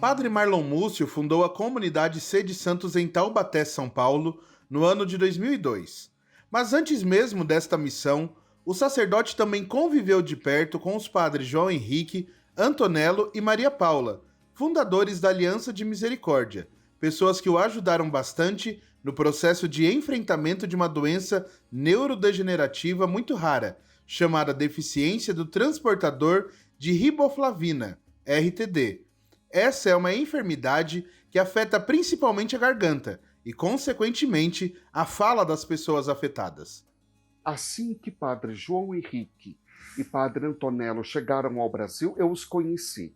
Padre Marlon Múcio fundou a comunidade Sede Santos em Taubaté, São Paulo, no ano de 2002. Mas antes mesmo desta missão, o sacerdote também conviveu de perto com os padres João Henrique, Antonello e Maria Paula, fundadores da Aliança de Misericórdia, pessoas que o ajudaram bastante no processo de enfrentamento de uma doença neurodegenerativa muito rara, chamada deficiência do transportador de riboflavina, RTD. Essa é uma enfermidade que afeta principalmente a garganta e, consequentemente, a fala das pessoas afetadas. Assim que Padre João Henrique e Padre Antonello chegaram ao Brasil, eu os conheci.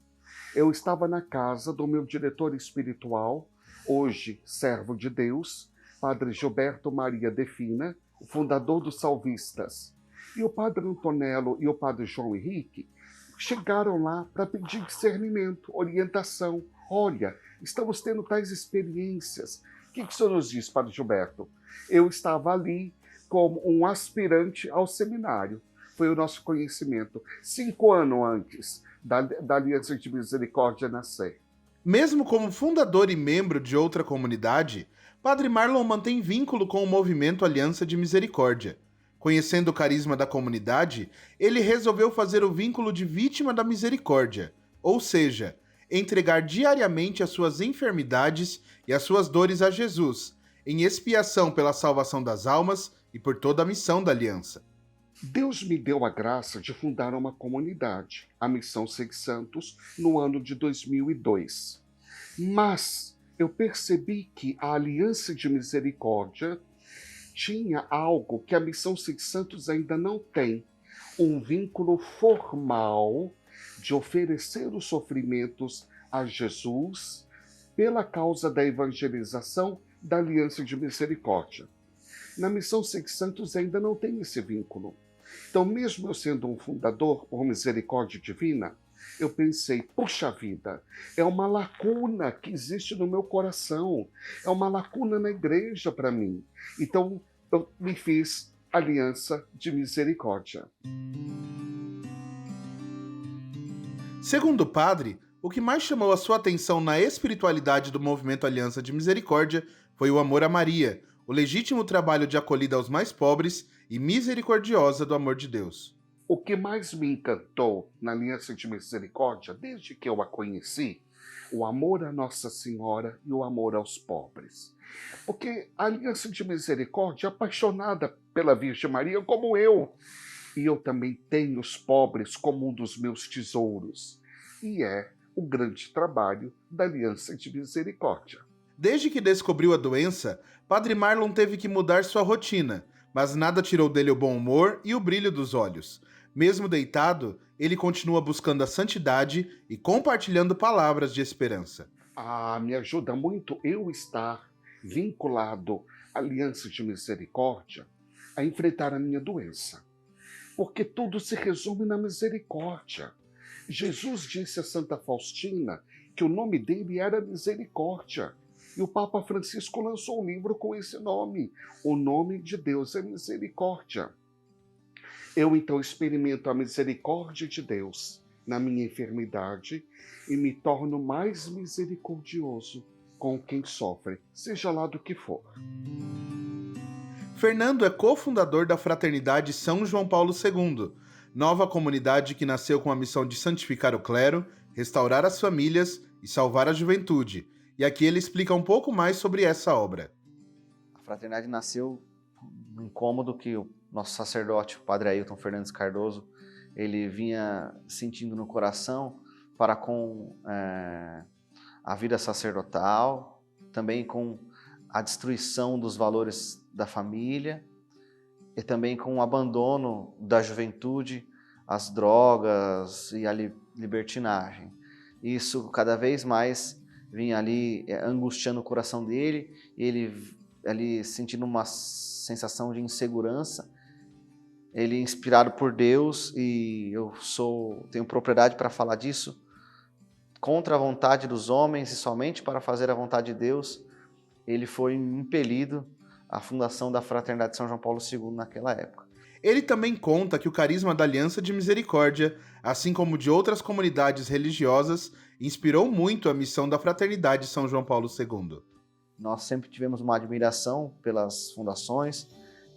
Eu estava na casa do meu diretor espiritual, hoje servo de Deus, Padre Gilberto Maria Defina, o fundador dos Salvistas. E o Padre Antonello e o Padre João Henrique chegaram lá para pedir discernimento, orientação. Olha, estamos tendo tais experiências. O que o senhor nos diz, Padre Gilberto? Eu estava ali como um aspirante ao seminário. Foi o nosso conhecimento 5 anos antes da Aliança de Misericórdia nascer. Mesmo como fundador e membro de outra comunidade, Padre Marlon mantém vínculo com o movimento Aliança de Misericórdia. Conhecendo o carisma da comunidade, ele resolveu fazer o vínculo de vítima da misericórdia, ou seja, entregar diariamente as suas enfermidades e as suas dores a Jesus, em expiação pela salvação das almas e por toda a missão da aliança. Deus me deu a graça de fundar uma comunidade, a Missão Seis Santos, no ano de 2002. Mas eu percebi que a Aliança de Misericórdia tinha algo que a Missão Seis Santos ainda não tem, um vínculo formal de oferecer os sofrimentos a Jesus pela causa da evangelização da Aliança de Misericórdia. Na Missão Seis Santos ainda não tem esse vínculo. Então, mesmo eu sendo um fundador por misericórdia divina, eu pensei, puxa vida, é uma lacuna que existe no meu coração, é uma lacuna na igreja para mim. Então, eu me fiz Aliança de Misericórdia. Segundo o padre, o que mais chamou a sua atenção na espiritualidade do movimento Aliança de Misericórdia foi o amor a Maria, o legítimo trabalho de acolhida aos mais pobres e misericordiosa do amor de Deus. O que mais me encantou na Aliança de Misericórdia, desde que eu a conheci, o amor a Nossa Senhora e o amor aos pobres. Porque a Aliança de Misericórdia é apaixonada pela Virgem Maria como eu. E eu também tenho os pobres como um dos meus tesouros. E é o grande trabalho da Aliança de Misericórdia. Desde que descobriu a doença, Padre Marlon teve que mudar sua rotina, mas nada tirou dele o bom humor e o brilho dos olhos. Mesmo deitado, ele continua buscando a santidade e compartilhando palavras de esperança. Me ajuda muito eu estar vinculado à Aliança de Misericórdia a enfrentar a minha doença. Porque tudo se resume na misericórdia. Jesus disse a Santa Faustina que o nome dele era Misericórdia. E o Papa Francisco lançou um livro com esse nome. O nome de Deus é Misericórdia. Eu então experimento a misericórdia de Deus na minha enfermidade e me torno mais misericordioso com quem sofre, seja lá do que for. Fernando é cofundador da Fraternidade São João Paulo II, nova comunidade que nasceu com a missão de santificar o clero, restaurar as famílias e salvar a juventude. E aqui ele explica um pouco mais sobre essa obra. A fraternidade nasceu num incômodo que o nosso sacerdote, o padre Ailton Fernandes Cardoso, ele vinha sentindo no coração para com a vida sacerdotal, também com a destruição dos valores da família e também com o abandono da juventude às drogas e à libertinagem. Isso cada vez mais vinha ali angustiando o coração dele, ele ali sentindo uma sensação de insegurança. Ele inspirado por Deus, e eu tenho propriedade para falar disso, contra a vontade dos homens e somente para fazer a vontade de Deus, ele foi impelido à fundação da Fraternidade São João Paulo II naquela época. Ele também conta que o carisma da Aliança de Misericórdia, assim como de outras comunidades religiosas, inspirou muito a missão da Fraternidade São João Paulo II. Nós sempre tivemos uma admiração pelas fundações,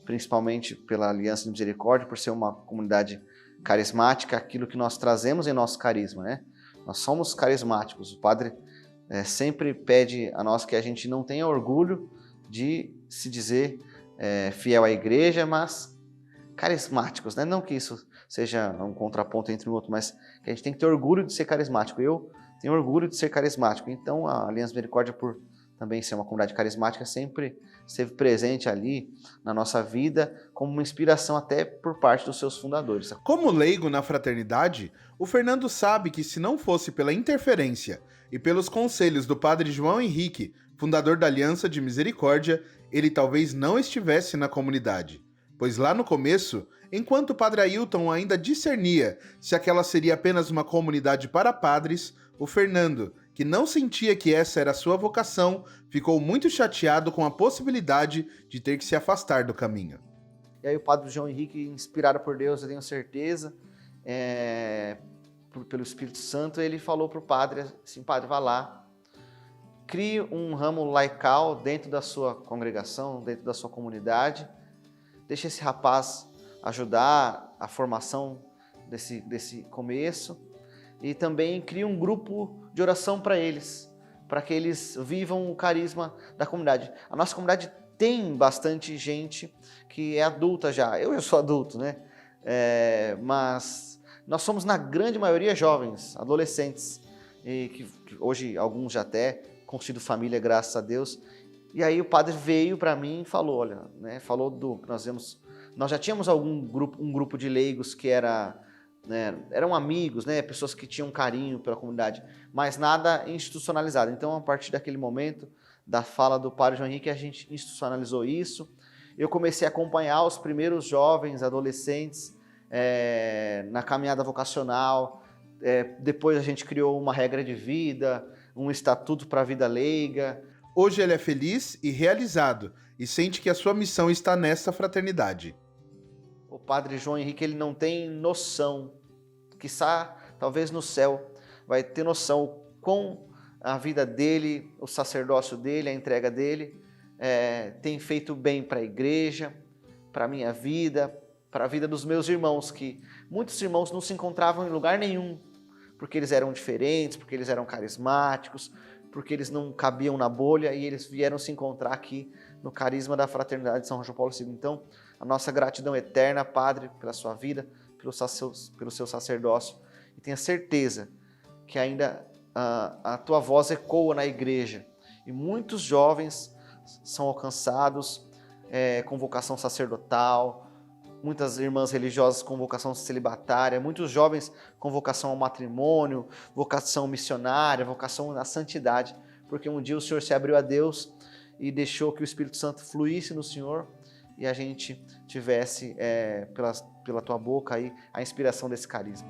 principalmente pela Aliança de Misericórdia, por ser uma comunidade carismática, aquilo que nós trazemos em nosso carisma, né? Nós somos carismáticos. O padre sempre pede a nós que a gente não tenha orgulho de se dizer fiel à igreja, mas carismáticos, né? Não que isso seja um contraponto entre um outro, mas que a gente tem que ter orgulho de ser carismático. Eu tenho orgulho de ser carismático. Então, a Aliança Misericórdia, por também ser uma comunidade carismática, sempre esteve presente ali na nossa vida como uma inspiração até por parte dos seus fundadores. Como leigo na fraternidade, o Fernando sabe que se não fosse pela interferência e pelos conselhos do padre João Henrique, fundador da Aliança de Misericórdia, ele talvez não estivesse na comunidade. Pois lá no começo, enquanto o padre Ailton ainda discernia se aquela seria apenas uma comunidade para padres, o Fernando, que não sentia que essa era a sua vocação, ficou muito chateado com a possibilidade de ter que se afastar do caminho. E aí o padre João Henrique, inspirado por Deus, eu tenho certeza, pelo Espírito Santo, ele falou para o padre assim: padre, vá lá, crie um ramo laical dentro da sua congregação, dentro da sua comunidade, deixe esse rapaz ajudar a formação desse começo, e também crie um grupo de oração para eles, para que eles vivam o carisma da comunidade. A nossa comunidade tem bastante gente que é adulta já. Eu sou adulto, né? Mas nós somos, na grande maioria, jovens, adolescentes, e que hoje alguns já até constituíram família, graças a Deus. E aí o padre veio para mim e falou, olha, né, falou do que nós já tínhamos um grupo de leigos que eram amigos, né, pessoas que tinham carinho pela comunidade, mas nada institucionalizado. Então, a partir daquele momento, da fala do padre João Henrique, a gente institucionalizou isso. Eu comecei a acompanhar os primeiros jovens, adolescentes, na caminhada vocacional. Depois a gente criou uma regra de vida, um estatuto para a vida leiga. Hoje ele é feliz e realizado e sente que a sua missão está nessa fraternidade. O padre João Henrique, ele não tem noção, quiçá, talvez no céu, vai ter noção com a vida dele, o sacerdócio dele, a entrega dele, tem feito bem para a igreja, para a minha vida, para a vida dos meus irmãos, que muitos irmãos não se encontravam em lugar nenhum, porque eles eram diferentes, porque eles eram carismáticos, porque eles não cabiam na bolha, e eles vieram se encontrar aqui no carisma da Fraternidade de São João Paulo II. Então, a nossa gratidão eterna, Padre, pela sua vida, pelo seu sacerdócio, e tenha certeza que ainda a tua voz ecoa na igreja, e muitos jovens são alcançados com vocação sacerdotal, muitas irmãs religiosas com vocação celibatária, muitos jovens com vocação ao matrimônio, vocação missionária, vocação à santidade, porque um dia o Senhor se abriu a Deus e deixou que o Espírito Santo fluísse no Senhor e a gente tivesse, pela tua boca, aí, a inspiração desse carisma.